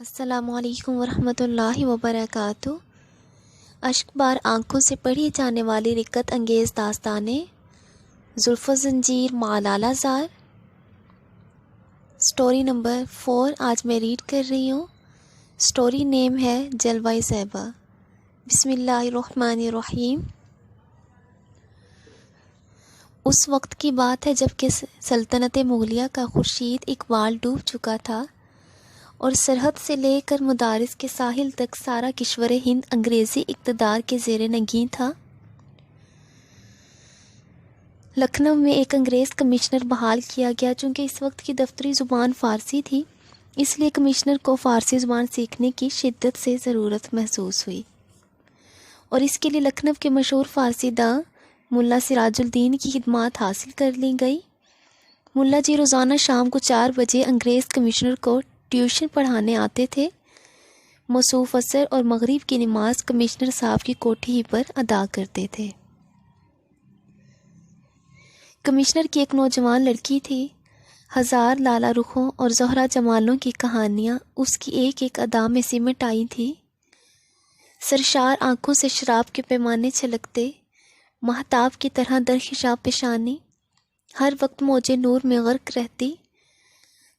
السلام علیکم ورحمۃ اللہ وبرکاتہ۔ اشک بار آنکھوں سے پڑھی جانے والی رقت انگیز داستانیں، زلف و زنجیر مع لالہ زار، سٹوری نمبر 4 آج میں ریڈ کر رہی ہوں۔ سٹوری نیم ہے جلوہ زیبا۔ بسم اللہ الرحمن الرحیم۔ اس وقت کی بات ہے جب کہ سلطنت مغلیہ کا خورشید اقبال ڈوب چکا تھا اور سرحد سے لے کر مدارس کے ساحل تک سارا کشور ہند انگریزی اقتدار کے زیر نگین تھا۔ لکھنؤ میں ایک انگریز کمشنر بحال کیا گیا۔ چونکہ اس وقت کی دفتری زبان فارسی تھی، اس لیے کمشنر کو فارسی زبان سیکھنے کی شدت سے ضرورت محسوس ہوئی، اور اس کے لیے لکھنؤ کے مشہور فارسی داں ملا سراج الدین کی خدمات حاصل کر لی گئی۔ ملا جی روزانہ شام کو 4 بجے انگریز کمشنر کو ٹیوشن پڑھانے آتے تھے۔ موصوف عصر اور مغرب کی نماز کمشنر صاحب کی کوٹھی ہی پر ادا کرتے تھے۔ کمشنر کی ایک نوجوان لڑکی تھی۔ ہزار لالہ رخوں اور زہرہ جمالوں کی کہانیاں اس کی ایک ایک ادا میں سمٹ آئی تھی۔ سرشار آنکھوں سے شراب کے پیمانے چھلکتے، مہتاب کی طرح درخشاں پیشانی، ہر وقت موج نور میں غرق رہتی،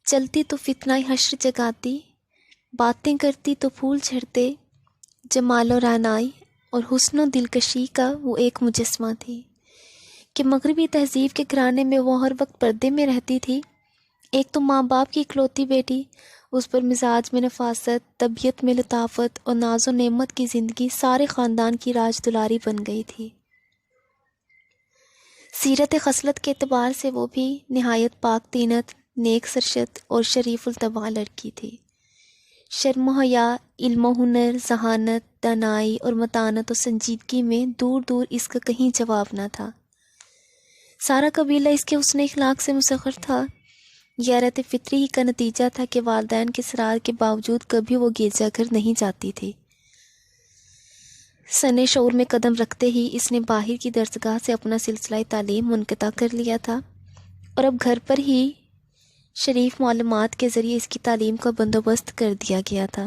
چلتی تو فتنہ حشر جگاتی، باتیں کرتی تو پھول جھڑتے، جمال و رعنائی اور حسن و دلکشی کا وہ ایک مجسمہ تھی کہ مغربی تہذیب کے گھرانے میں وہ ہر وقت پردے میں رہتی تھی۔ ایک تو ماں باپ کی اکلوتی بیٹی، اس پر مزاج میں نفاست، طبیعت میں لطافت اور ناز و نعمت کی زندگی سارے خاندان کی راج دلاری بن گئی تھی۔ سیرت خصلت کے اعتبار سے وہ بھی نہایت پاک طینت، نیک سرشت اور شریف الطبع لڑکی تھی۔ شرم و حیا، علم و ہنر، ذہانت، دانائی اور متانت و سنجیدگی میں دور دور اس کا کہیں جواب نہ تھا۔ سارا قبیلہ اس کے حسن اخلاق سے مسخر تھا۔ غیرت فطری ہی کا نتیجہ تھا کہ والدین کے اصرار کے باوجود کبھی وہ گرجا گھر نہیں جاتی تھی۔ سن شعور میں قدم رکھتے ہی اس نے باہر کی درسگاہ سے اپنا سلسلہ تعلیم منقطع کر لیا تھا، اور اب گھر پر ہی شریف معلومات کے ذریعے اس کی تعلیم کا بندوبست کر دیا گیا تھا۔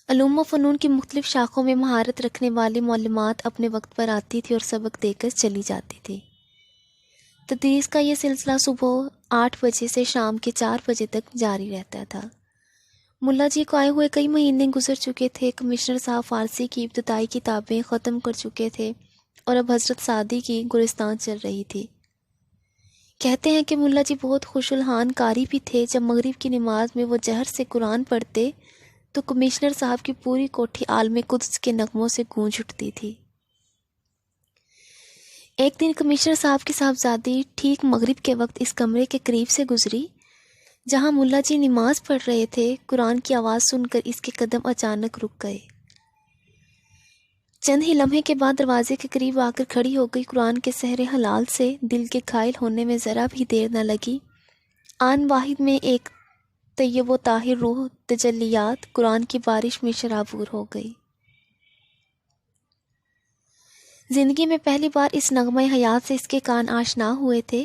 علوم و فنون کی مختلف شاخوں میں مہارت رکھنے والی معلمات اپنے وقت پر آتی تھی اور سبق دے کر چلی جاتی تھی۔ تدریس کا یہ سلسلہ صبح 8 بجے سے شام کے 4 بجے تک جاری رہتا تھا۔ ملا جی کو آئے ہوئے کئی مہینے گزر چکے تھے۔ کمشنر صاحب فارسی کی ابتدائی کتابیں ختم کر چکے تھے اور اب حضرت سعدی کی گلستان چل رہی تھی۔ کہتے ہیں کہ ملا جی بہت خوش الحان قاری بھی تھے۔ جب مغرب کی نماز میں وہ جہر سے قرآن پڑھتے تو کمشنر صاحب کی پوری کوٹھی عالم قدس کے نغموں سے گونج اٹھتی تھی۔ ایک دن کمشنر صاحب کی صاحبزادی ٹھیک مغرب کے وقت اس کمرے کے قریب سے گزری جہاں ملا جی نماز پڑھ رہے تھے۔ قرآن کی آواز سن کر اس کے قدم اچانک رک گئے۔ چند ہی لمحے کے بعد دروازے کے قریب آ کر کھڑی ہو گئی۔ قرآن کے سحر حلال سے دل کے قائل ہونے میں ذرا بھی دیر نہ لگی۔ آن واحد میں ایک طیب و طاہر روح تجلیات قرآن کی بارش میں شرابور ہو گئی۔ زندگی میں پہلی بار اس نغمہ حیات سے اس کے کان آشنا ہوئے تھے۔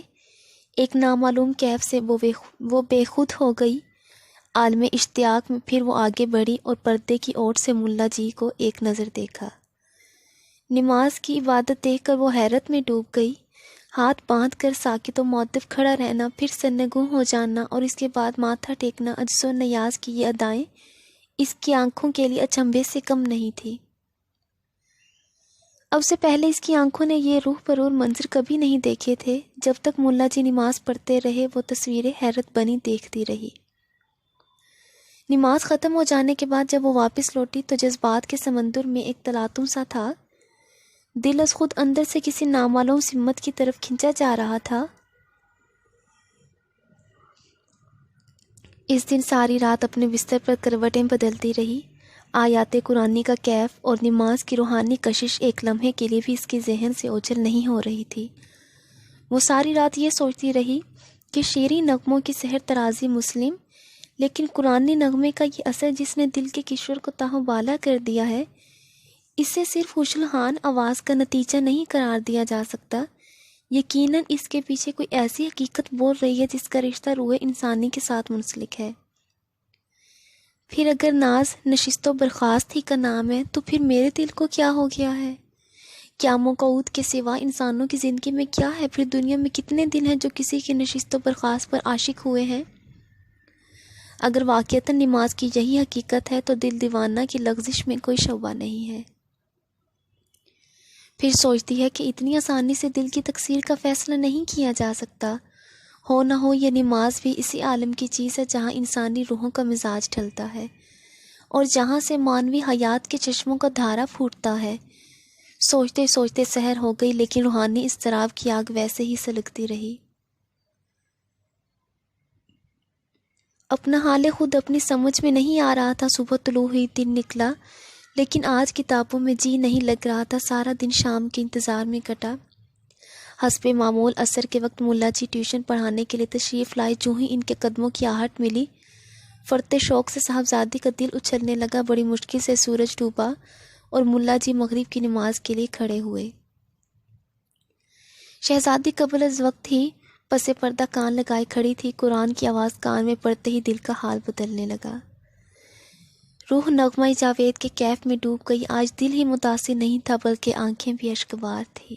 ایک نامعلوم کیف سے وہ بے خود ہو گئی۔ عالم اشتیاق میں پھر وہ آگے بڑھی اور پردے کی اوٹ سے ملا جی کو ایک نظر دیکھا۔ نماز کی عبادت دیکھ کر وہ حیرت میں ڈوب گئی۔ ہاتھ باندھ کر ساکت و مؤدب کھڑا رہنا، پھر سرنگوں ہو جانا اور اس کے بعد ماتھا ٹیکنا، عجز و نیاز کی یہ ادائیں اس کی آنکھوں کے لیے اچنبھے سے کم نہیں تھی۔ اب سے پہلے اس کی آنکھوں نے یہ روح پرور منظر کبھی نہیں دیکھے تھے۔ جب تک ملا جی نماز پڑھتے رہے وہ تصویریں حیرت بنی دیکھتی رہی۔ نماز ختم ہو جانے کے بعد جب وہ واپس لوٹی تو جذبات کے سمندر میں ایک تلاطم سا تھا۔ دل از خود اندر سے کسی نامعلوم سمت کی طرف کھنچا جا رہا تھا۔ اس دن ساری رات اپنے بستر پر کروٹیں بدلتی رہی۔ آیات قرآنی کا کیف اور نماز کی روحانی کشش ایک لمحے کے لیے بھی اس کے ذہن سے اوجھل نہیں ہو رہی تھی۔ وہ ساری رات یہ سوچتی رہی کہ شعری نغموں کی سحر ترازی مسلم، لیکن قرآنی نغمے کا یہ اثر جس نے دل کے کشور کو تاہ و بالا کر دیا ہے، اسے صرف خوش الحان آواز کا نتیجہ نہیں قرار دیا جا سکتا۔ یقیناً اس کے پیچھے کوئی ایسی حقیقت بول رہی ہے جس کا رشتہ روح انسانی کے ساتھ منسلک ہے۔ پھر اگر ناز نشست و برخاست ہی کا نام ہے تو پھر میرے دل کو کیا ہو گیا ہے؟ کیا موقعود کے سوا انسانوں کی زندگی میں کیا ہے؟ پھر دنیا میں کتنے دل ہیں جو کسی کی نشست و برخاست پر عاشق ہوئے ہیں؟ اگر واقعتاً نماز کی یہی حقیقت ہے تو دل دیوانہ کی لغزش میں کوئی شبہ نہیں ہے۔ پھر سوچتی ہے کہ اتنی آسانی سے دل کی تکثیر کا فیصلہ نہیں کیا جا سکتا۔ ہو نہ ہو یہ نماز بھی اسی عالم کی چیز ہے جہاں انسانی روحوں کا مزاج ڈھلتا ہے اور جہاں سے مانوی حیات کے چشموں کا دھارا پھوٹتا ہے۔ سوچتے سوچتے سحر ہو گئی، لیکن روحانی اضطراب کی آگ ویسے ہی سلگتی رہی۔ اپنا حال خود اپنی سمجھ میں نہیں آ رہا تھا۔ صبح طلوع ہوئی، دن نکلا، لیکن آج کتابوں میں جی نہیں لگ رہا تھا۔ سارا دن شام کے انتظار میں کٹا۔ حسب معمول عصر کے وقت ملا جی ٹیوشن پڑھانے کے لیے تشریف لائے۔ جو ہی ان کے قدموں کی آہٹ ملی، فرتے شوق سے صاحبزادی کا دل اچھلنے لگا۔ بڑی مشکل سے سورج ڈوبا اور ملا جی مغرب کی نماز کے لیے کھڑے ہوئے۔ شہزادی قبل از وقت ہی پس پردہ کان لگائے کھڑی تھی۔ قرآن کی آواز کان میں پڑتے ہی دل کا حال بدلنے لگا۔ روح نغمہ جاوید کے کیف میں ڈوب گئی۔ آج دل ہی متاثر نہیں تھا بلکہ آنکھیں بھی اشکبار تھی۔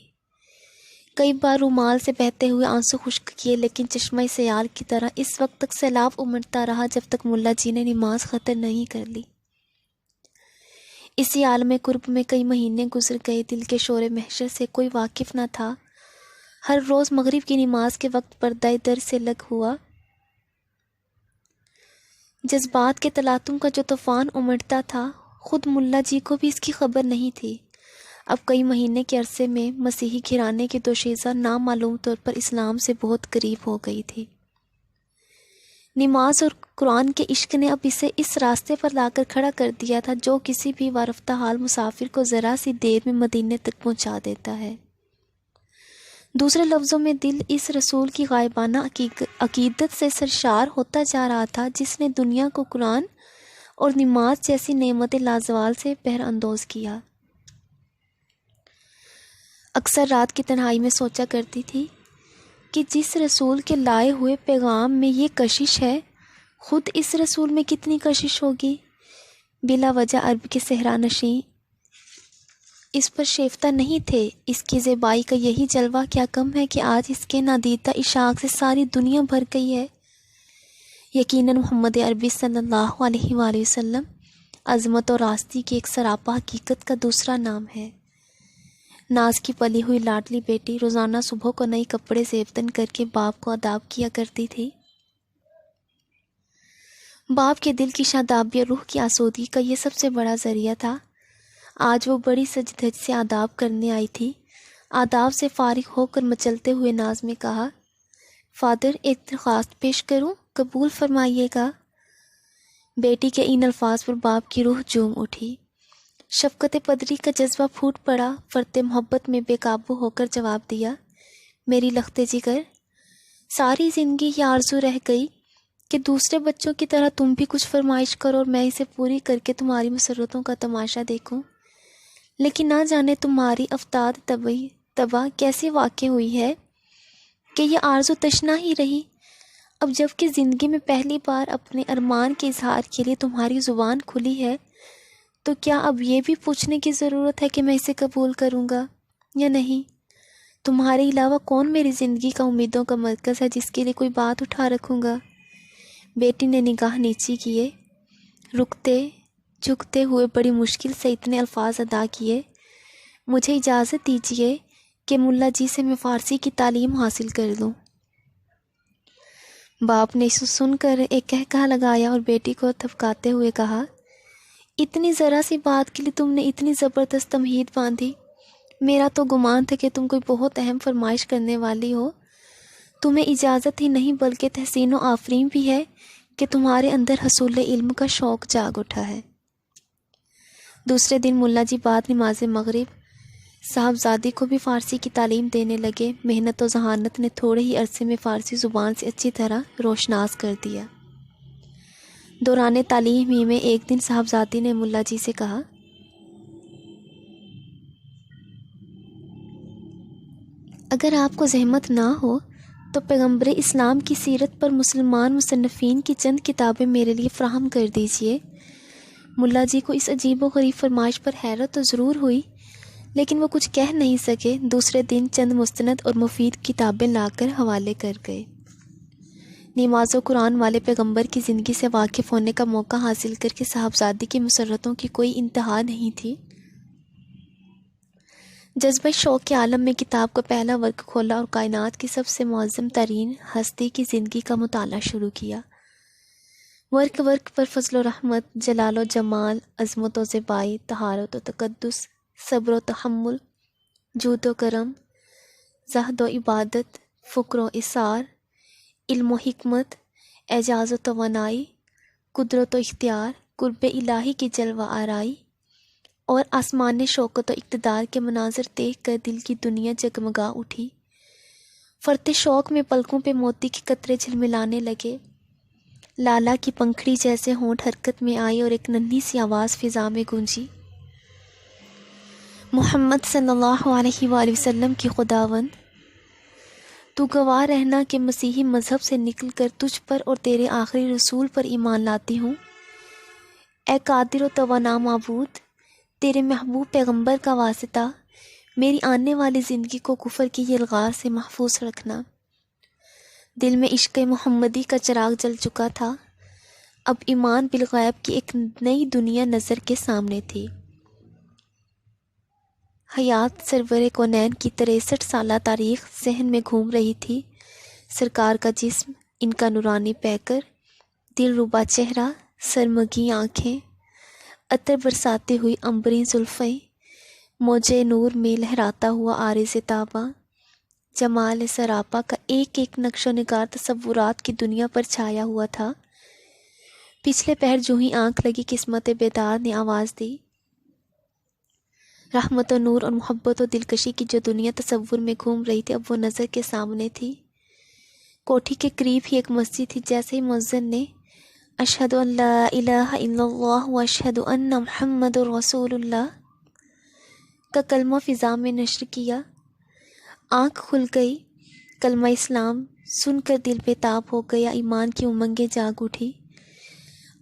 کئی بار رومال سے بہتے ہوئے آنسو خشک کیے، لیکن چشمہ سیال کی طرح اس وقت تک سیلاب امڑتا رہا جب تک ملا جی نے نماز ختم نہیں کر لی۔ اسی عالم قرب میں کئی مہینے گزر گئے۔ دل کے شور محشر سے کوئی واقف نہ تھا۔ ہر روز مغرب کی نماز کے وقت پردہ در سے لگ ہوا جذبات کے تلاطم کا جو طوفان امڑتا تھا، خود ملا جی کو بھی اس کی خبر نہیں تھی۔ اب کئی مہینے کے عرصے میں مسیحی گھرانے کی دوشیزہ نامعلوم طور پر اسلام سے بہت قریب ہو گئی تھی۔ نماز اور قرآن کے عشق نے اب اسے اس راستے پر لا کر کھڑا کر دیا تھا جو کسی بھی وارفتہ حال مسافر کو ذرا سی دیر میں مدینے تک پہنچا دیتا ہے۔ دوسرے لفظوں میں دل اس رسول کی غائبانہ عقیدت سے سرشار ہوتا جا رہا تھا جس نے دنیا کو قرآن اور نماز جیسی نعمت لازوال سے بہر اندوز کیا۔ اکثر رات کی تنہائی میں سوچا کرتی تھی کہ جس رسول کے لائے ہوئے پیغام میں یہ کشش ہے، خود اس رسول میں کتنی کشش ہوگی۔ بلا وجہ عرب کے صحرا نشیں اس پر شیفتہ نہیں تھے۔ اس کی زیبائی کا یہی جلوہ کیا کم ہے کہ آج اس کے نادیدہ اشاق سے ساری دنیا بھر گئی ہے۔ یقیناً محمد عربی صلی اللہ علیہ وآلہ وسلم عظمت اور راستی کی ایک سراپا حقیقت کا دوسرا نام ہے۔ ناز کی پلی ہوئی لاڈلی بیٹی روزانہ صبح کو نئی کپڑے زیبتن کر کے باپ کو آداب کیا کرتی تھی۔ باپ کے دل کی شادابی اور روح کی آسودگی کا یہ سب سے بڑا ذریعہ تھا۔ آج وہ بڑی سج دھج سے آداب کرنے آئی تھی۔ آداب سے فارغ ہو کر مچلتے ہوئے ناز میں کہا، فادر ایک درخواست پیش کروں، قبول فرمائیے گا۔ بیٹی کے ان الفاظ پر باپ کی روح جھوم اٹھی۔ شفقت پدری کا جذبہ پھوٹ پڑا۔ فرط محبت میں بے قابو ہو کر جواب دیا، میری لخت جگر، ساری زندگی یہ آرزو رہ گئی کہ دوسرے بچوں کی طرح تم بھی کچھ فرمائش کرو اور میں اسے پوری کر کے تمہاری مسرتوں کا تماشا دیکھوں، لیکن نہ جانے تمہاری افتاد تباہ کیسی واقع ہوئی ہے کہ یہ آرزو تشنا ہی رہی۔ اب جب کہ زندگی میں پہلی بار اپنے ارمان کے اظہار کے لیے تمہاری زبان کھلی ہے تو کیا اب یہ بھی پوچھنے کی ضرورت ہے کہ میں اسے قبول کروں گا یا نہیں؟ تمہارے علاوہ کون میری زندگی کا امیدوں کا مرکز ہے جس کے لیے کوئی بات اٹھا رکھوں گا؟ بیٹی نے نگاہ نیچی کیے، رکتے جھکتے ہوئے بڑی مشکل سے اتنے الفاظ ادا کیے، مجھے اجازت دیجیے کہ ملا جی سے میں فارسی کی تعلیم حاصل کر لوں۔ باپ نے اسے سن کر ایک قہقہہ لگایا اور بیٹی کو تھپکاتے ہوئے کہا، اتنی ذرا سی بات کے لیے تم نے اتنی زبردست تمہید باندھی؟ میرا تو گمان تھا کہ تم کوئی بہت اہم فرمائش کرنے والی ہو۔ تمہیں اجازت ہی نہیں بلکہ تحسین و آفرین بھی ہے کہ تمہارے اندر حصول علم کا شوق جاگ اٹھا ہے۔ دوسرے دن ملا جی بعد نماز مغرب صاحبزادی کو بھی فارسی کی تعلیم دینے لگے۔ محنت و ذہانت نے تھوڑے ہی عرصے میں فارسی زبان سے اچھی طرح روشناس کر دیا۔ دوران تعلیم ہی میں ایک دن صاحبزادی نے ملا جی سے کہا، اگر آپ کو زحمت نہ ہو تو پیغمبر اسلام کی سیرت پر مسلمان مصنفین کی چند کتابیں میرے لیے فراہم کر دیجئے۔ ملا جی کو اس عجیب و غریب فرمائش پر حیرت تو ضرور ہوئی، لیکن وہ کچھ کہہ نہیں سکے۔ دوسرے دن چند مستند اور مفید کتابیں لا کر حوالے کر گئے۔ نماز و قرآن والے پیغمبر کی زندگی سے واقف ہونے کا موقع حاصل کر کے صاحبزادی کی مسرتوں کی کوئی انتہا نہیں تھی۔ جذبہ شوق کے عالم میں کتاب کا پہلا ورق کھولا اور کائنات کی سب سے معظم ترین ہستی کی زندگی کا مطالعہ شروع کیا۔ ورق ورق پر فضل و رحمت، جلال و جمال، عظمت و زیبائی، طہارت و تقدس، صبر و تحمل، جود و کرم، زہد و عبادت، فقر و اثار، علم و حکمت، اعجاز و توانائی، قدرت و اختیار، قرب الہی کی جلوہ آرائی اور آسمان شوکت و اقتدار کے مناظر دیکھ کر دل کی دنیا جگمگا اٹھی۔ فرط شوق میں پلکوں پہ موتی کے قطرے جھلملانے لگے۔ لالا کی پنکھڑی جیسے ہونٹ حرکت میں آئی اور ایک ننھی سی آواز فضا میں گونجی، محمد صلی اللہ علیہ وآلہ وسلم کی خداوند، تو گواہ رہنا کہ مسیحی مذہب سے نکل کر تجھ پر اور تیرے آخری رسول پر ایمان لاتی ہوں۔ اے قادر و توانا معبود، تیرے محبوب پیغمبر کا واسطہ میری آنے والی زندگی کو کفر کی یلغار سے محفوظ رکھنا۔ دل میں عشق محمدی کا چراغ جل چکا تھا۔ اب ایمان بالغیب کی ایک نئی دنیا نظر کے سامنے تھی۔ حیات سرور کونین کی 63 سالہ تاریخ ذہن میں گھوم رہی تھی۔ سرکار کا جسم، ان کا نورانی پیکر، دل ربا چہرہ، سرمگی آنکھیں، عطر برساتی ہوئی عنبرین زلفیں، موجے نور میں لہراتا ہوا عارض تاباں، جمال سراپا کا ایک ایک نقش و نگار تصورات کی دنیا پر چھایا ہوا تھا۔ پچھلے پہر جو ہی آنکھ لگی قسمت بیدار نے آواز دی۔ رحمت و نور اور محبت و دلکشی کی جو دنیا تصور میں گھوم رہی تھی اب وہ نظر کے سامنے تھی۔ کوٹھی کے قریب ہی ایک مسجد تھی۔ جیسے ہی مؤذن نے اشہد ان لا الہ الا اللہ و اشہد ان محمد رسول اللہ کا کلمہ فضا میں نشر کیا، آنکھ کھل گئی۔ کلمہ اسلام سن کر دل بےتاب ہو گیا، ایمان کی امنگیں جاگ اٹھی۔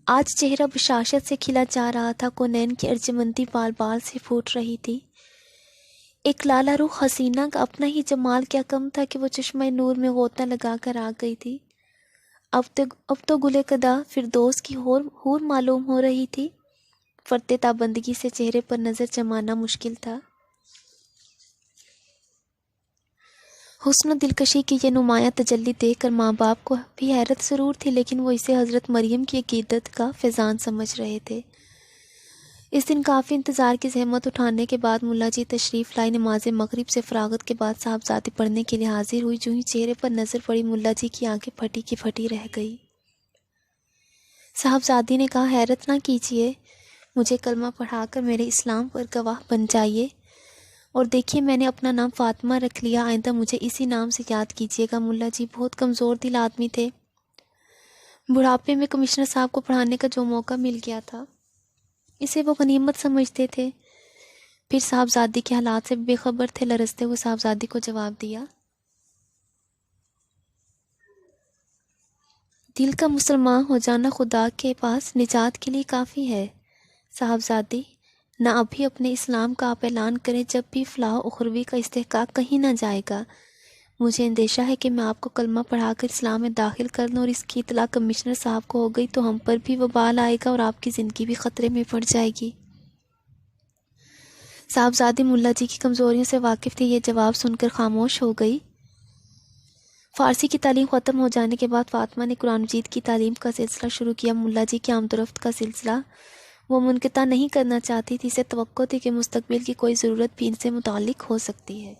آج چہرہ بشاشت سے کھلا جا رہا تھا، کونین کی ارجمندی بال بال سے پھوٹ رہی تھی۔ ایک لالا رخ حسینہ کا اپنا ہی جمال کیا کم تھا کہ وہ چشمہ نور میں غوطہ لگا کر آ گئی تھی۔ اب تو گلے قدا فردوس کی حور معلوم ہو رہی تھی۔ فرتے تابندگی سے چہرے پر نظر جمانا مشکل تھا۔ حسن و دلکشی کی یہ نمایاں تجلی دیکھ کر ماں باپ کو بھی حیرت ضرور تھی، لیکن وہ اسے حضرت مریم کی عقیدت کا فیضان سمجھ رہے تھے۔ اس دن کافی انتظار کی زحمت اٹھانے کے بعد ملا جی تشریف لائی۔ نماز مغرب سے فراغت کے بعد صاحبزادی پڑھنے کے لیے حاضر ہوئی۔ جو ہی چہرے پر نظر پڑی ملا جی کی آنکھیں پھٹی کی پھٹی رہ گئی۔ صاحبزادی نے کہا، حیرت نہ کیجیے، مجھے کلمہ پڑھا کر میرے اسلام پر گواہ بن جائیے، اور دیکھیے میں نے اپنا نام فاطمہ رکھ لیا، آئندہ مجھے اسی نام سے یاد کیجیے گا۔ ملا جی بہت کمزور دل آدمی تھے۔ بڑھاپے میں کمشنر صاحب کو پڑھانے کا جو موقع مل گیا تھا اسے وہ غنیمت سمجھتے تھے۔ پھر صاحبزادی کے حالات سے بے خبر تھے۔ لرزتے ہوئے صاحبزادی کو جواب دیا، دل کا مسلمان ہو جانا خدا کے پاس نجات کے لیے کافی ہے۔ صاحبزادی، نہ ابھی اپنے اسلام کا آپ اعلان کریں، جب بھی فلاح و اخروی کا استحقاق کہیں نہ جائے گا۔ مجھے اندیشہ ہے کہ میں آپ کو کلمہ پڑھا کر اسلام میں داخل کر لوں اور اس کی اطلاع کمشنر صاحب کو ہو گئی تو ہم پر بھی وبال آئے گا اور آپ کی زندگی بھی خطرے میں پڑ جائے گی۔ صاحبزادی ملا جی کی کمزوریوں سے واقف تھی، یہ جواب سن کر خاموش ہو گئی۔ فارسی کی تعلیم ختم ہو جانے کے بعد فاطمہ نے قرآن مجید کی تعلیم کا سلسلہ شروع کیا۔ ملا جی کی آمد و رفت کا سلسلہ وہ منقطع نہیں کرنا چاہتی تھی، اسے توقع تھی کہ مستقبل کی کوئی ضرورت بھی ان سے متعلق ہو سکتی ہے۔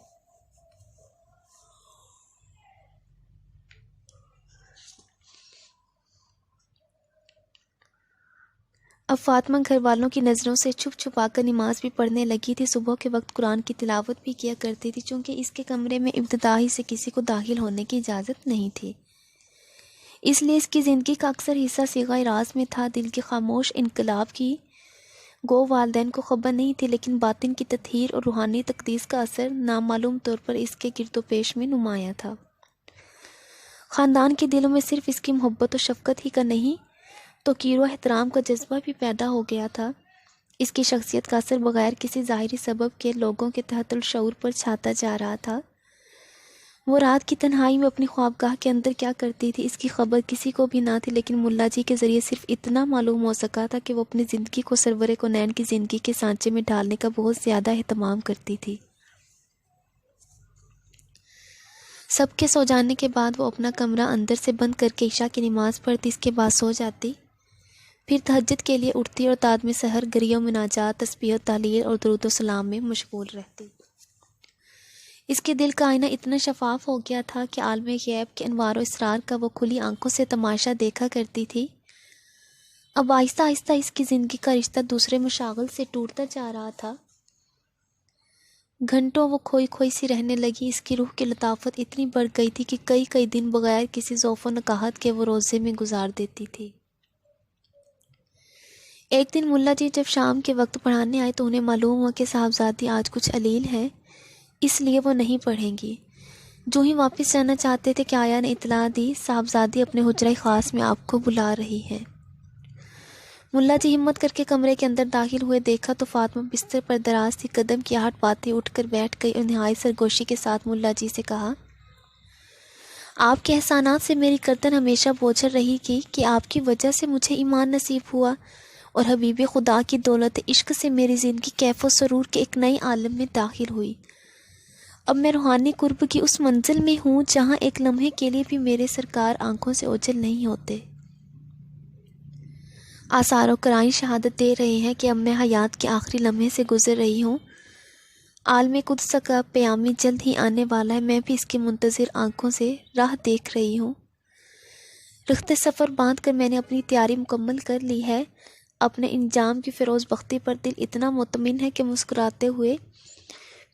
اب فاطمہ گھر والوں کی نظروں سے چھپ چھپا کر نماز بھی پڑھنے لگی تھی۔ صبح کے وقت قرآن کی تلاوت بھی کیا کرتی تھی، چونکہ اس کے کمرے میں ابتدا ہی سے کسی کو داخل ہونے کی اجازت نہیں تھی، اس لیے اس کی زندگی کا اکثر حصہ صیغہ راز میں تھا۔ دل کے خاموش انقلاب کی گو والدین کو خبر نہیں تھی، لیکن باطن کی تطہیر اور روحانی تقدیس کا اثر نامعلوم طور پر اس کے گرد و پیش میں نمایاں تھا۔ خاندان کے دلوں میں صرف اس کی محبت و شفقت ہی کا نہیں، توقیر و احترام کا جذبہ بھی پیدا ہو گیا تھا۔ اس کی شخصیت کا اثر بغیر کسی ظاہری سبب کے لوگوں کے تحت الشعور پر چھاتا جا رہا تھا۔ وہ رات کی تنہائی میں اپنی خوابگاہ کے اندر کیا کرتی تھی اس کی خبر کسی کو بھی نہ تھی، لیکن ملا جی کے ذریعے صرف اتنا معلوم ہو سکا تھا کہ وہ اپنی زندگی کو سرور کونین کی زندگی کے سانچے میں ڈھالنے کا بہت زیادہ اہتمام کرتی تھی۔ سب کے سو جانے کے بعد وہ اپنا کمرہ اندر سے بند کر کے عشاء کی نماز پڑھتی، اس کے بعد سو جاتی، پھر تہجد کے لیے اٹھتی اور بعد میں سحر گریہ و مناجات، تسبیح و تحلیل اور درود و سلام میں مشغول رہتی۔ اس کے دل کا آئینہ اتنا شفاف ہو گیا تھا کہ عالم غیب کے انوار و اسرار کا وہ کھلی آنکھوں سے تماشا دیکھا کرتی تھی۔ اب آہستہ آہستہ اس کی زندگی کا رشتہ دوسرے مشاغل سے ٹوٹتا جا رہا تھا۔ گھنٹوں وہ کھوئی کھوئی سی رہنے لگی۔ اس کی روح کی لطافت اتنی بڑھ گئی تھی کہ کئی دن بغیر کسی ذوف و نکاہت کے وہ روزے میں گزار دیتی تھی۔ ایک دن ملا جی جب شام کے وقت پڑھانے آئے تو انہیں معلوم ہوا کہ صاحبزادی آج کچھ علیل ہے، اس لیے وہ نہیں پڑھیں گی۔ جو ہی واپس جانا چاہتے تھے کہ آیا نے اطلاع دی، صاحبزادی اپنے حجرہ خاص میں آپ کو بلا رہی ہے۔ ملا جی ہمت کر کے کمرے کے اندر داخل ہوئے، دیکھا تو فاطمہ بستر پر دراز تھی، قدم کی آہٹ پاتے اٹھ کر بیٹھ گئی اور نہایت سرگوشی کے ساتھ ملا جی سے کہا، آپ کے احسانات سے میری گردن ہمیشہ بوجھل رہی گی کہ آپ کی وجہ سے مجھے ایمان نصیب ہوا اور حبیب خدا کی دولت عشق سے میری زندگی کیف و سرور کے ایک نئے عالم میں داخل ہوئی۔ اب میں روحانی قرب کی اس منزل میں ہوں جہاں ایک لمحے کے لیے بھی میرے سرکار آنکھوں سے اوجھل نہیں ہوتے۔ آثار و قرائن شہادت دے رہے ہیں کہ اب میں حیات کے آخری لمحے سے گزر رہی ہوں۔ عالم قدس کا پیامی جلد ہی آنے والا ہے، میں بھی اس کی منتظر آنکھوں سے راہ دیکھ رہی ہوں۔ رخت سفر باندھ کر میں نے اپنی تیاری مکمل کر لی ہے۔ اپنے انجام کی فیروز بختی پر دل اتنا مطمئن ہے کہ مسکراتے ہوئے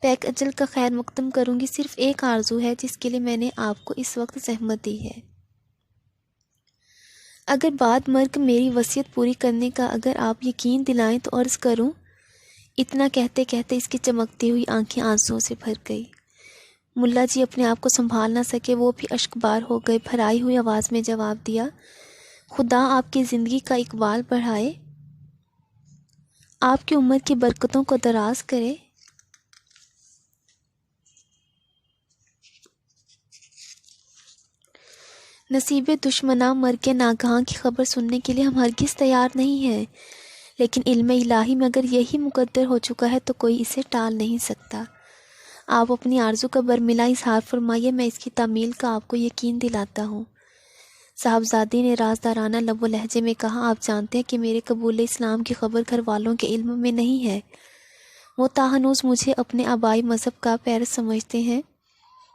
پیک اجل کا خیر مقدم کروں گی۔ صرف ایک آرزو ہے جس کے لیے میں نے آپ کو اس وقت زحمت دی ہے۔ اگر بعد مرگ میری وصیت پوری کرنے کا اگر آپ یقین دلائیں تو عرض کروں۔ اتنا کہتے کہتے اس کی چمکتی ہوئی آنکھیں آنسوؤں سے بھر گئی۔ ملا جی اپنے آپ کو سنبھال نہ سکے، وہ بھی اشک بار ہو گئے۔ بھرائی ہوئی آواز میں جواب دیا، خدا آپ کی زندگی کا اقبال بڑھائے، آپ کی عمر کی برکتوں کو دراز کرے۔ نصیب دشمناں مرگ ناگہاں کی خبر سننے کے لیے ہم ہرگز تیار نہیں ہیں، لیکن علم الہی میں اگر یہی مقدر ہو چکا ہے تو کوئی اسے ٹال نہیں سکتا۔ آپ اپنی آرزو کا برملا اظہار فرمائیے، میں اس کی تعمیل کا آپ کو یقین دلاتا ہوں۔ صاحبزادی نے رازدارانہ لب و لہجے میں کہا، آپ جانتے ہیں کہ میرے قبول اسلام کی خبر گھر والوں کے علم میں نہیں ہے۔ وہ تاہنوز مجھے اپنے آبائی مذہب کا پیرو سمجھتے ہیں۔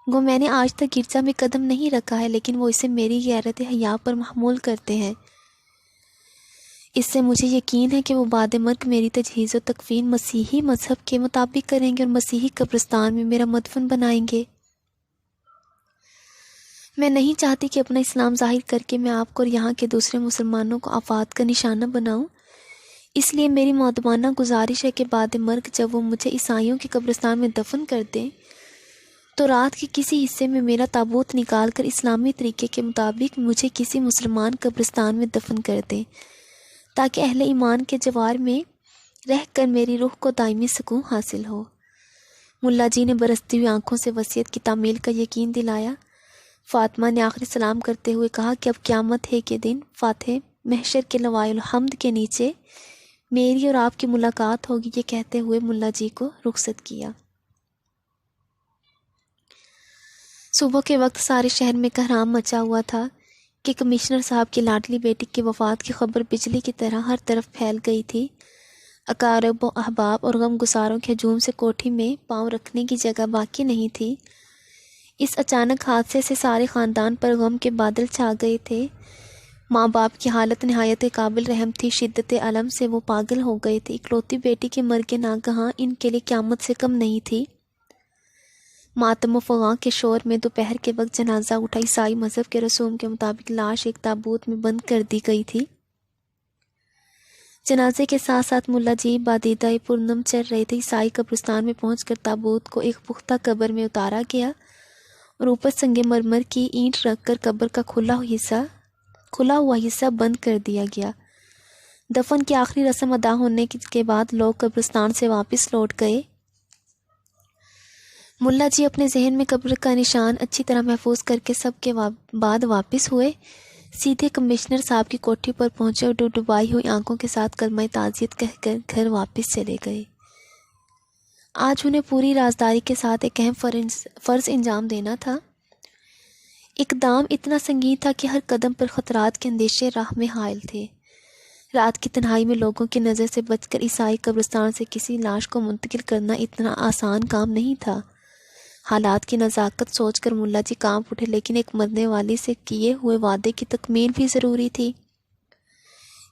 گو میں نے آج تک گرجا میں قدم نہیں رکھا ہے، لیکن وہ اسے میری غیرت حیا پر محمول کرتے ہیں۔ اس سے مجھے یقین ہے کہ وہ بعد مرگ میری تجہیز و تکفین مسیحی مذہب کے مطابق کریں گے اور مسیحی قبرستان میں میرا مدفن بنائیں گے۔ میں نہیں چاہتی کہ اپنا اسلام ظاہر کر کے میں آپ کو اور یہاں کے دوسرے مسلمانوں کو آفات کا نشانہ بناؤں، اس لیے میری مؤدبانہ گزارش ہے کہ بعد مرگ جب وہ مجھے عیسائیوں کے قبرستان میں دفن کر دیں تو رات کے کسی حصے میں میرا تابوت نکال کر اسلامی طریقے کے مطابق مجھے کسی مسلمان قبرستان میں دفن کر دیں، تاکہ اہل ایمان کے جوار میں رہ کر میری روح کو دائمی سکون حاصل ہو۔ ملا جی نے برستی ہوئی آنکھوں سے وصیت کی تعمیل کا یقین دلایا۔ فاطمہ نے آخری سلام کرتے ہوئے کہا کہ اب قیامت ہے کے دن فاتح محشر کے لوائے الحمد کے نیچے میری اور آپ کی ملاقات ہوگی۔ یہ کہتے ہوئے ملا جی کو رخصت کیا۔ صبح کے وقت سارے شہر میں کہرام مچا ہوا تھا کہ کمشنر صاحب کی لاڈلی بیٹی کی وفات کی خبر بجلی کی طرح ہر طرف پھیل گئی تھی۔ اقارب و احباب اور غم گساروں کے ہجوم سے کوٹھی میں پاؤں رکھنے کی جگہ باقی نہیں تھی۔ اس اچانک حادثے سے سارے خاندان پر غم کے بادل چھا گئے تھے۔ ماں باپ کی حالت نہایت قابل رحم تھی، شدت الم سے وہ پاگل ہو گئے تھے۔ اکلوتی بیٹی کے مرگ ناگہاں ان کے لیے قیامت سے کم نہیں تھی۔ ماتم و فغاں کے شور میں دوپہر کے وقت جنازہ اٹھا۔ عیسائی مذہب کے رسوم کے مطابق لاش ایک تابوت میں بند کر دی گئی تھی۔ جنازے کے ساتھ ساتھ ملا جی بادیدہ پرنم چل رہے تھے۔ عیسائی قبرستان میں پہنچ کر تابوت کو ایک پختہ قبر میں اتارا گیا اور اوپر سنگ مرمر کی اینٹ رکھ کر قبر کا کھلا ہوا حصہ بند کر دیا گیا۔ دفن کی آخری رسم ادا ہونے کے بعد لوگ قبرستان سے واپس لوٹ گئے۔ ملا جی اپنے ذہن میں قبر کا نشان اچھی طرح محفوظ کر کے سب کے بعد واپس ہوئے، سیدھے کمشنر صاحب کی کوٹھی پر پہنچے اور ڈبائی ہوئی آنکھوں کے ساتھ کلمہ تعزیت کہہ کر گھر واپس چلے گئے۔ آج انہیں پوری رازداری کے ساتھ ایک اہم فرض انجام دینا تھا۔ اقدام اتنا سنگین تھا کہ ہر قدم پر خطرات کے اندیشے راہ میں حائل تھے۔ رات کی تنہائی میں لوگوں کی نظر سے بچ کر عیسائی قبرستان سے کسی لاش کو منتقل کرنا اتنا آسان کام نہیں تھا۔ حالات کی نزاکت سوچ کر ملا جی کانپ اٹھے، لیکن ایک مرنے والی سے کیے ہوئے وعدے کی تکمیل بھی ضروری تھی۔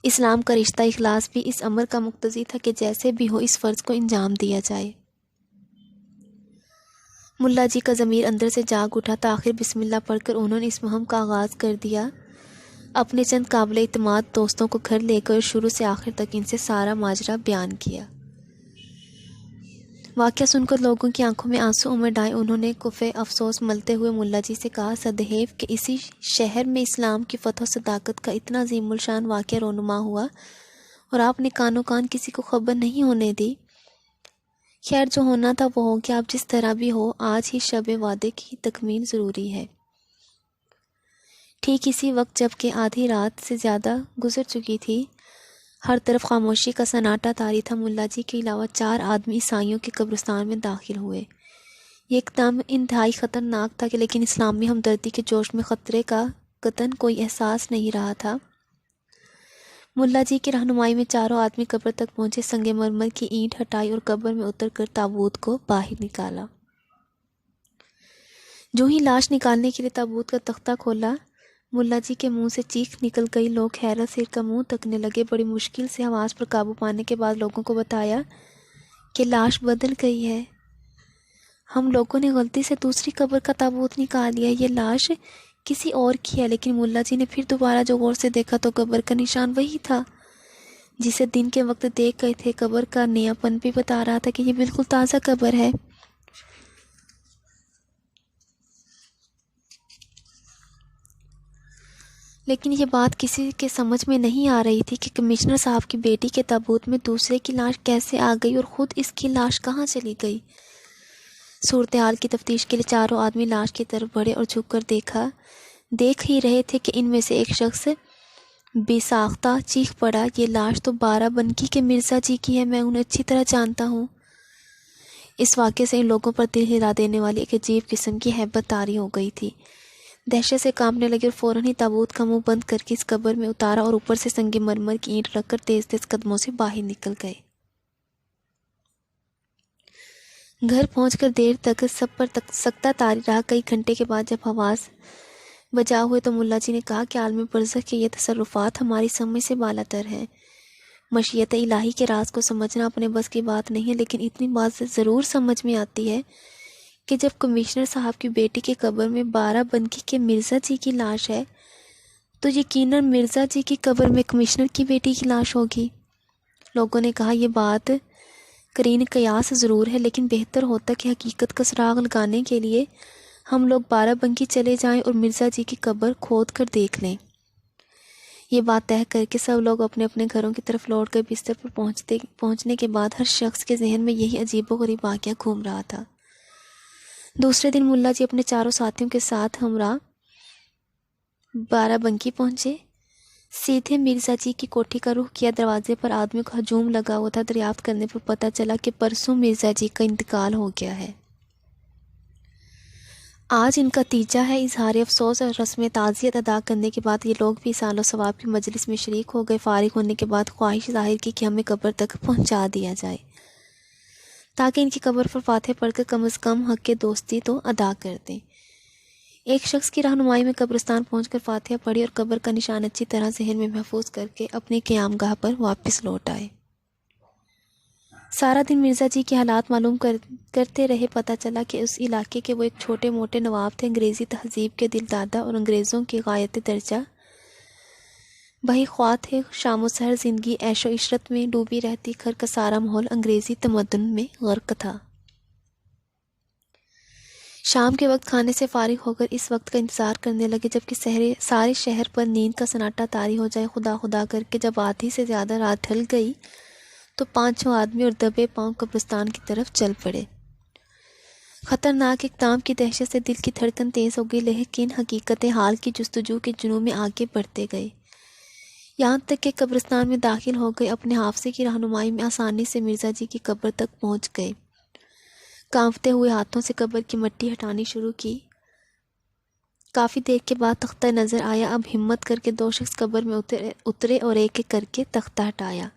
اسلام کا رشتہ اخلاص بھی اس امر کا مقتضی تھا کہ جیسے بھی ہو اس فرض کو انجام دیا جائے۔ ملا جی کا ضمیر اندر سے جاگ اٹھا، تاخیر بسم اللہ پڑھ کر انہوں نے اس مہم کا آغاز کر دیا۔ اپنے چند قابل اعتماد دوستوں کو گھر لے کر شروع سے آخر تک ان سے سارا ماجرا بیان کیا۔ واقعہ سن کر لوگوں کی آنکھوں میں آنسو امڈ آئے۔ انہوں نے کفِ افسوس ملتے ہوئے ملا جی سے کہا، سدحیف کہ اسی شہر میں اسلام کی فتح و صداقت کا اتنا عظیم الشان واقعہ رونما ہوا اور آپ نے کانوں کان کسی کو خبر نہیں ہونے دی۔ خیر جو ہونا تھا وہ ہو گیا، اب جس طرح بھی ہو آج ہی شب وعدے کی تکمیل ضروری ہے۔ ٹھیک اسی وقت جب کہ آدھی رات سے زیادہ گزر چکی تھی، ہر طرف خاموشی کا سناٹا طاری تھا، ملا جی کے علاوہ 4 آدمی عیسائیوں کے قبرستان میں داخل ہوئے۔ یہ اقدام انتہائی خطرناک تھا لیکن اسلامی ہمدردی کے جوش میں خطرے کا قطعاً کوئی احساس نہیں رہا تھا۔ ملا جی کی رہنمائی میں چاروں آدمی قبر تک پہنچے، سنگ مرمر کی اینٹ ہٹائی اور قبر میں اتر کر تابوت کو باہر نکالا۔ جو ہی لاش نکالنے کے لیے تابوت کا تختہ کھولا، ملا جی کے منہ سے چیخ نکل گئی۔ لوگ حیرت سے کا منہ تکنے لگے۔ بڑی مشکل سے آواز پر قابو پانے کے بعد لوگوں کو بتایا کہ لاش بدل گئی ہے۔ ہم لوگوں نے غلطی سے دوسری قبر کا تابوت نکال لیا، یہ لاش کسی اور کی ہے۔ لیکن ملا جی نے پھر دوبارہ جو غور سے دیکھا تو قبر کا نشان وہی تھا جسے دن کے وقت دیکھ گئے تھے۔ قبر کا نیا پن بھی بتا رہا تھا کہ یہ بالکل تازہ قبر ہے۔ لیکن یہ بات کسی کے سمجھ میں نہیں آ رہی تھی کہ کمشنر صاحب کی بیٹی کے تابوت میں دوسرے کی لاش کیسے آ گئی اور خود اس کی لاش کہاں چلی گئی۔ صورتحال کی تفتیش کے لیے چاروں آدمی لاش کی طرف بڑھے اور جھک کر دیکھ ہی رہے تھے کہ ان میں سے ایک شخص بے ساختہ چیخ پڑا، یہ لاش تو بارہ بنکی کے مرزا جی کی ہے، میں انہیں اچھی طرح جانتا ہوں۔ اس واقعے سے ان لوگوں پر دل ہلا دینے والی ایک عجیب قسم کی ہیبت طاری ہو گئی تھی۔ دہشت سے کانپنے لگے اور فوراً ہی تابوت کا منہ بند کر کے اس قبر میں اتارا اور اوپر سے سنگ مرمر کی اینٹ رکھ کر تیز تیز قدموں سے باہر نکل گئے۔ گھر پہنچ کر دیر تک سب پر سکتہ طاری رہا۔ کئی گھنٹے کے بعد جب حواس بجا ہوئے تو ملا جی نے کہا کہ عالم برزخ کے یہ تصرفات ہماری سمجھ سے بالا تر ہیں۔ مشیت الہی کے راز کو سمجھنا اپنے بس کی بات نہیں ہے، لیکن اتنی بات ضرور سمجھ میں آتی ہے کہ جب کمشنر صاحب کی بیٹی کے قبر میں بارہ بنکی کے مرزا جی کی لاش ہے تو یقیناً مرزا جی کی قبر میں کمشنر کی بیٹی کی لاش ہوگی۔ لوگوں نے کہا یہ بات قرین قیاس ضرور ہے، لیکن بہتر ہوتا کہ حقیقت کا سراغ لگانے کے لیے ہم لوگ بارہ بنکی چلے جائیں اور مرزا جی کی قبر کھود کر دیکھ لیں۔ یہ بات طے کر کے سب لوگ اپنے اپنے گھروں کی طرف لوٹ گئے۔ بستر پر پہنچنے کے بعد ہر شخص کے ذہن میں یہی عجیب و غریب واقعہ گھوم رہا تھا۔ دوسرے دن ملا جی اپنے چاروں ساتھیوں کے ساتھ ہمراہ بارہ بنکی پہنچے، سیدھے مرزا جی کی کوٹھی کا رخ کیا۔ دروازے پر آدمیوں کا ہجوم لگا ہوا تھا۔ دریافت کرنے پر پتہ چلا کہ پرسوں مرزا جی کا انتقال ہو گیا ہے۔ آج ان کا تیجا ہے۔ اظہار افسوس اور رسم تعزیت ادا کرنے کے بعد یہ لوگ بھی احسان و ثواب کی مجلس میں شریک ہو گئے۔ فارغ ہونے کے بعد خواہش ظاہر کی کہ ہمیں قبر تک پہنچا دیا جائے تاکہ ان کی قبر پر فاتحہ پڑھ کر کم از کم حق کے دوستی تو ادا کر دیں۔ ایک شخص کی رہنمائی میں قبرستان پہنچ کر فاتحہ پڑھی اور قبر کا نشان اچھی طرح ذہن میں محفوظ کر کے اپنے قیام گاہ پر واپس لوٹ آئے۔ سارا دن مرزا جی کے حالات معلوم کرتے رہے۔ پتہ چلا کہ اس علاقے کے وہ ایک چھوٹے موٹے نواب تھے، انگریزی تہذیب کے دل دادا اور انگریزوں کی غایت درجہ وہی خواہ تھے شام و سحر زندگی عیش و عشرت میں ڈوبی رہتی، گھر کا سارا ماحول انگریزی تمدن میں غرق تھا۔ شام کے وقت کھانے سے فارغ ہو کر اس وقت کا انتظار کرنے لگے جب کہ سارے شہر پر نیند کا سناٹا طاری ہو جائے۔ خدا خدا کر کے جب آدھی سے زیادہ رات ڈھل گئی تو 5 آدمی اور دبے پاؤں قبرستان کی طرف چل پڑے۔ خطرناک اقدام کی دہشت سے دل کی دھڑکن تیز ہو گئی، لیکن حقیقت حال کی جستجو کے جنون میں آگے بڑھتے گئے، یہاں تک کہ قبرستان میں داخل ہو گئے۔ اپنے حافظے کی رہنمائی میں آسانی سے مرزا جی کی قبر تک پہنچ گئے۔ کانپتے ہوئے ہاتھوں سے قبر کی مٹی ہٹانی شروع کی۔ کافی دیر کے بعد تختہ نظر آیا۔ اب ہمت کر کے 2 شخص قبر میں اترے اور ایک ایک کر کے تختہ ہٹایا۔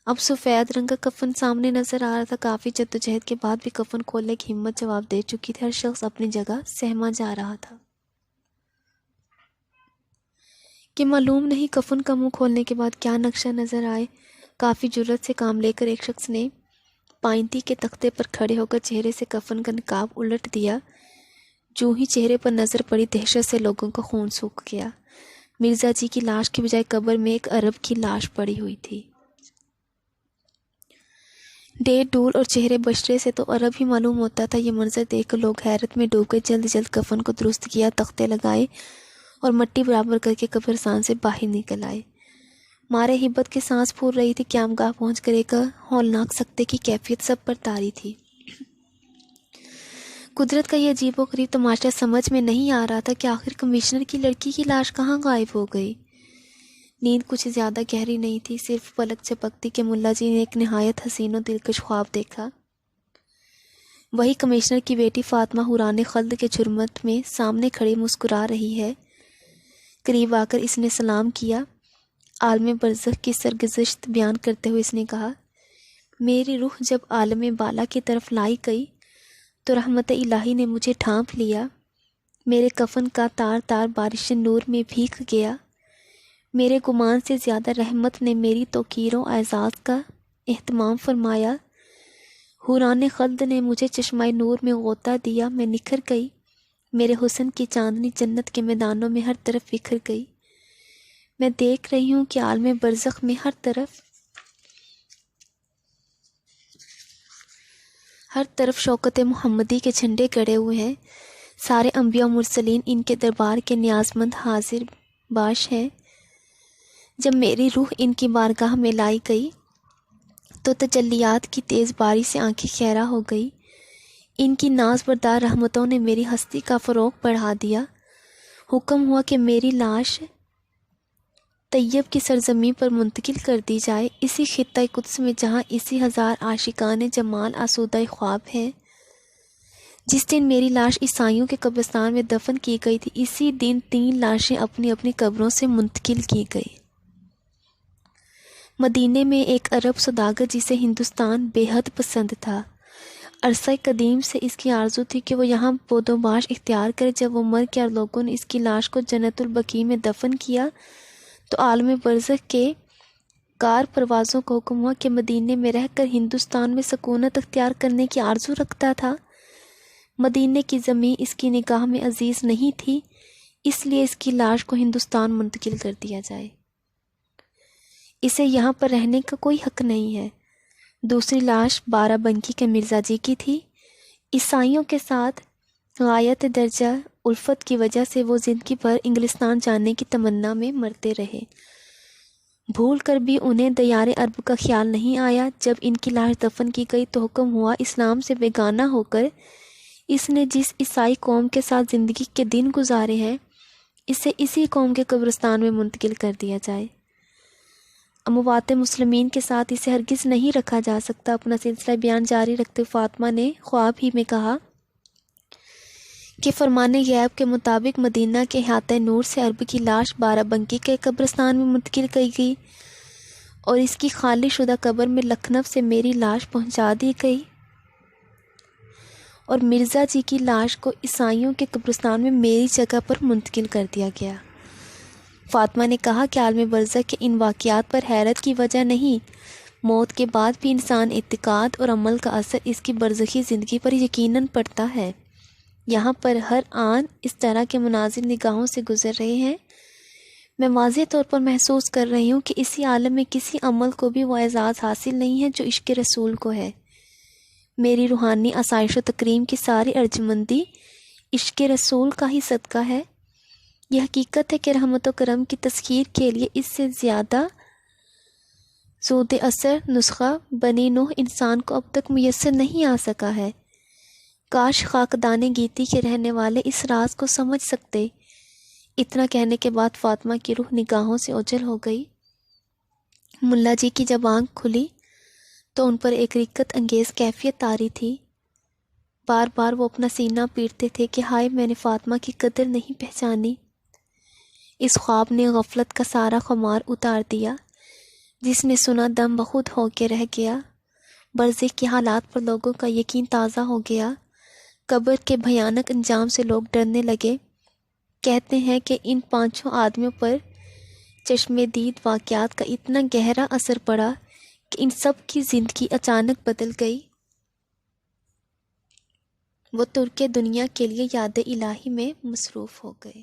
اب سفید رنگ کا کفن سامنے نظر آ رہا تھا۔ کافی جدوجہد کے بعد بھی کفن کھولنے کی ہمت جواب دے چکی تھی۔ ہر شخص اپنی جگہ سہما جا رہا تھا کہ معلوم نہیں کفن کا منہ کھولنے کے بعد کیا نقشہ نظر آئے۔ کافی جرأت سے کام لے کر ایک شخص نے پائنتی کے تختے پر کھڑے ہو کر چہرے سے کفن کا نقاب الٹ دیا۔ جو ہی چہرے پر نظر پڑی، دہشت سے لوگوں کا خون سوکھ گیا۔ مرزا جی کی لاش کی بجائے قبر میں ایک عرب کی لاش پڑی ہوئی تھی۔ ڈیر ڈول اور چہرے بشرے سے تو عرب ہی معلوم ہوتا تھا۔ یہ منظر دیکھ کر لوگ حیرت میں ڈوب گئے۔ جلد جلد کفن کو درست کیا، تختے لگائے اور مٹی برابر کر کے قبرستان سے باہر نکل آئے۔ مارے ہبت کی سانس پھول رہی تھی۔ قیامگاہ پہنچ کر ایک ہولناک سکتے کی کیفیت سب پر طاری تھی۔ قدرت کا یہ عجیب و غریب تماشا سمجھ میں نہیں آ رہا تھا کہ آخر کمشنر کی لڑکی کی لاش کہاں غائب ہو گئی۔ نیند کچھ زیادہ گہری نہیں تھی، صرف پلک جھپکتی کہ ملا جی نے ایک نہایت حسین و دلکش خواب دیکھا۔ وہی کمشنر کی بیٹی فاطمہ حوران خلد کے جرمت میں سامنے کھڑی مسکرا رہی ہے۔ قریب آ کر اس نے سلام کیا۔ عالم برزخ کی سرگزشت بیان کرتے ہوئے اس نے کہا، میری روح جب عالم بالا کی طرف لائی گئی تو رحمت الہی نے مجھے ڈھانپ لیا۔ میرے کفن کا تار تار بارش نور میں بھیگ گیا۔ میرے گمان سے زیادہ رحمت نے میری توقیر و اعزاز کا اہتمام فرمایا۔ حوران خلد نے مجھے چشمہ نور میں غوطہ دیا، میں نکھر گئی۔ میرے حسن کی چاندنی جنت کے میدانوں میں ہر طرف بکھر گئی۔ میں دیکھ رہی ہوں کہ عالم برزخ میں ہر طرف شوکت محمدی کے جھنڈے گڑے ہوئے ہیں۔ سارے انبیاء و مرسلین ان کے دربار کے نیاز مند حاضر باش ہیں۔ جب میری روح ان کی بارگاہ میں لائی گئی تو تجلیات کی تیز باری سے آنکھیں خیرہ ہو گئی۔ ان کی ناز بردار رحمتوں نے میری ہستی کا فروغ بڑھا دیا۔ حکم ہوا کہ میری لاش طیب کی سرزمین پر منتقل کر دی جائے، اسی خطہ قدس میں جہاں اسی ہزار عاشقان جمال آسودہ خواب ہیں۔ جس دن میری لاش عیسائیوں کے قبرستان میں دفن کی گئی تھی، اسی دن 3 لاشیں اپنی اپنی قبروں سے منتقل کی گئی۔ مدینے میں ایک عرب سوداگر جسے ہندوستان بے حد پسند تھا، عرصہ قدیم سے اس کی آرزو تھی کہ وہ یہاں بود و باش اختیار کرے۔ جب وہ مر گیا اور لوگوں نے اس کی لاش کو جنت البقیع میں دفن کیا تو عالم برزخ کے کار پروازوں کو حکم ہوا کہ مدینے میں رہ کر ہندوستان میں سکونت اختیار کرنے کی آرزو رکھتا تھا۔ مدینے کی زمین اس کی نگاہ میں عزیز نہیں تھی، اس لیے اس کی لاش کو ہندوستان منتقل کر دیا جائے۔ اسے یہاں پر رہنے کا کوئی حق نہیں ہے۔ دوسری لاش بارہ بنکی کے مرزا جی کی تھی۔ عیسائیوں کے ساتھ غایت درجہ الفت کی وجہ سے وہ زندگی بھر انگلستان جانے کی تمنا میں مرتے رہے۔ بھول کر بھی انہیں دیار عرب کا خیال نہیں آیا۔ جب ان کی لاش دفن کی گئی تو حکم ہوا اسلام سے بیگانہ ہو کر اس نے جس عیسائی قوم کے ساتھ زندگی کے دن گزارے ہیں، اسے اسی قوم کے قبرستان میں منتقل کر دیا جائے۔ اموات مسلمین کے ساتھ اسے ہرگز نہیں رکھا جا سکتا۔ اپنا سلسلہ بیان جاری رکھتے فاطمہ نے خواب ہی میں کہا کہ فرمان غیب کے مطابق مدینہ کے احاطہ نور سے عرب کی لاش بارہ بنکی کے قبرستان میں منتقل کی گئی اور اس کی خالی شدہ قبر میں لکھنؤ سے میری لاش پہنچا دی گئی اور مرزا جی کی لاش کو عیسائیوں کے قبرستان میں میری جگہ پر منتقل کر دیا گیا۔ فاطمہ نے کہا کہ عالم برزخ کے ان واقعات پر حیرت کی وجہ نہیں، موت کے بعد بھی انسان اعتقاد اور عمل کا اثر اس کی برزخی زندگی پر یقیناً پڑتا ہے۔ یہاں پر ہر آن اس طرح کے مناظر نگاہوں سے گزر رہے ہیں۔ میں واضح طور پر محسوس کر رہی ہوں کہ اسی عالم میں کسی عمل کو بھی وہ اعزاز حاصل نہیں ہے جو عشق رسول کو ہے۔ میری روحانی آسائش و تکریم کی ساری ارجمندی عشق رسول کا ہی صدقہ ہے۔ یہ حقیقت ہے کہ رحمت و کرم کی تسخیر کے لیے اس سے زیادہ سود اثر نسخہ بنی نوح انسان کو اب تک میسر نہیں آ سکا ہے۔ کاش خاکدان گیتی کے رہنے والے اس راز کو سمجھ سکتے۔ اتنا کہنے کے بعد فاطمہ کی روح نگاہوں سے اوجھل ہو گئی۔ ملا جی کی جب آنکھ کھلی تو ان پر ایک رقت انگیز کیفیت طاری تھی۔ بار بار وہ اپنا سینہ پیٹتے تھے کہ ہائے میں نے فاطمہ کی قدر نہیں پہچانی۔ اس خواب نے غفلت کا سارا خمار اتار دیا جس میں سنا دم بخود ہو کے رہ گیا۔ برزخ کے حالات پر لوگوں کا یقین تازہ ہو گیا۔ قبر کے بھیانک انجام سے لوگ ڈرنے لگے۔ کہتے ہیں کہ ان 5 آدمیوں پر چشم دید واقعات کا اتنا گہرا اثر پڑا کہ ان سب کی زندگی اچانک بدل گئی۔ وہ ترک دنیا کے لیے یاد الہی میں مصروف ہو گئے۔